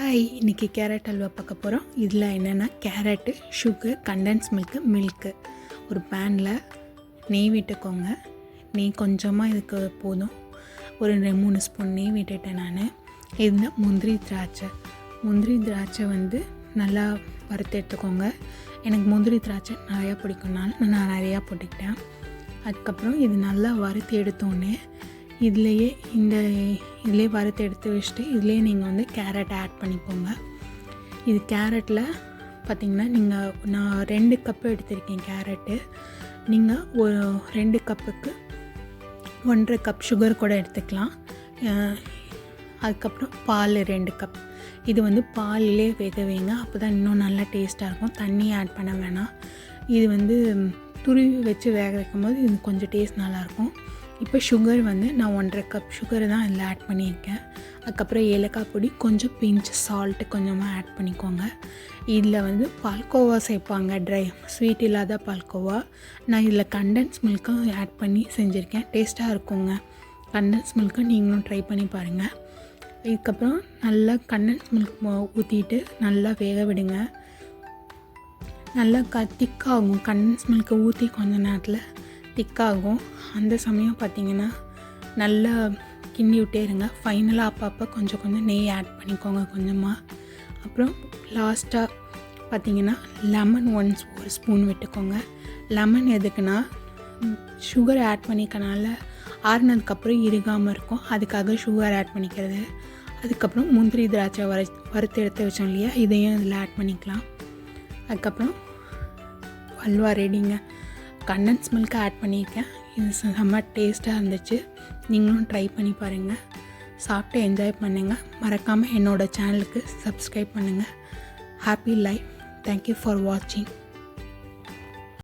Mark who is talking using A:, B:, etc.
A: Hi, இன்றைக்கி carrot halwa பார்க்க போகிறோம். இதில் என்னென்னா கேரட்டு, சுகர், கண்டென்ஸ் மில்க்கு ஒரு பேனில் நெய் விட்டுக்கோங்க. நெய் கொஞ்சமாக இதுக்கு போதும். ஒரு 3 ஸ்பூன் நெய் விட்டுட்டேன் நான். இதில் முந்திரி திராட்சை வந்து நல்லா வறுத்து எடுத்துக்கோங்க. எனக்கு முந்திரி திராட்சை நிறையா பிடிக்கும்னால நான் நிறையா போட்டுக்கிட்டேன். அதுக்கப்புறம் இது நல்லா வறுத்து எடுத்தோடனே இதிலே வறுத்து எடுத்து வச்சுட்டு இதிலே நீங்கள் வந்து கேரட் ஆட் பண்ணிக்கோங்க. இது கேரட்டில் பார்த்திங்கன்னா நான் 2 கப்பு எடுத்திருக்கேன் கேரட்டு. நீங்கள் ஒரு 2 கப்புக்கு 1.5 கப் சுகர் கூட எடுத்துக்கலாம். அதுக்கப்புறம் பால் 2 கப். இது வந்து பாலிலே வேக வைங்க, அப்போ தான் இன்னும் நல்லா டேஸ்ட்டாக இருக்கும். தண்ணி ஆட் பண்ண வேணாம். இது வந்து துருவி வச்சு வேக வைக்கும்போது இது கொஞ்சம் டேஸ்ட் நல்லாயிருக்கும். இப்போ சுகர் வந்து நான் 1.5 கப் சுகர் தான் இதில் ஆட் பண்ணியிருக்கேன். அதுக்கப்புறம் ஏலக்காய் பொடி, கொஞ்சம் பிஞ்ச் சால்ட்டு கொஞ்சமாக ஆட் பண்ணிக்கோங்க. இதில் வந்து பால்கோவா சேர்ப்பாங்க, ட்ரை ஸ்வீட் இல்லாத பால்கோவா. நான் இதில் கண்டென்ஸ் மில்க்கும் ஆட் பண்ணி செஞ்சுருக்கேன். டேஸ்ட்டாக இருக்குங்க. கண்டென்ஸ் மில்க்கும் நீங்களும் ட்ரை பண்ணி பாருங்கள். இதுக்கப்புறம் நல்லா கண்டென்ஸ் மில்க் ஊற்றிட்டு நல்லா வேக விடுங்க. நல்லா திக்காகும். கண்டென்ஸ் மில்க்கை ஊற்றி கொஞ்ச நேரத்தில் திக்காகும். அந்த சமயம் பார்த்திங்கன்னா நல்லா கிண்டி விட்டே இருங்க. ஃபைனலாக அப்பப்போ கொஞ்சம் நெய் ஆட் பண்ணிக்கோங்க கொஞ்சமாக. அப்புறம் லாஸ்ட்டாக பார்த்திங்கன்னா லெமன் ஒரு ஸ்பூன் விட்டுக்கோங்க. லெமன் எதுக்குன்னா சுகர் ஆட் பண்ணிக்கனால ஆறுனதுக்கப்புறம் இறுகாமல் இருக்கும், அதுக்காக சுகர் ஆட் பண்ணிக்கிறது. அதுக்கப்புறம் முந்திரி திராட்சை வறுத்து எடுத்து வச்சோம் இல்லையா, இதையும் இதில் ஆட் பண்ணிக்கலாம். அதுக்கப்புறம் அல்வா ரெடிங்க. கண்டென்ஸ் மில்க் ஆட் பண்ணியிருக்கேன். இது செம்ம டேஸ்ட்டாக இருந்துச்சு. நீங்களும் ட்ரை பண்ணி பாருங்கள். சாப்பிட்டு என்ஜாய் பண்ணுங்கள். மறக்காமல் என்னோடய சேனலுக்கு சப்ஸ்கிரைப் பண்ணுங்கள். Happy life. தேங்க்யூ ஃபார் வாட்சிங்.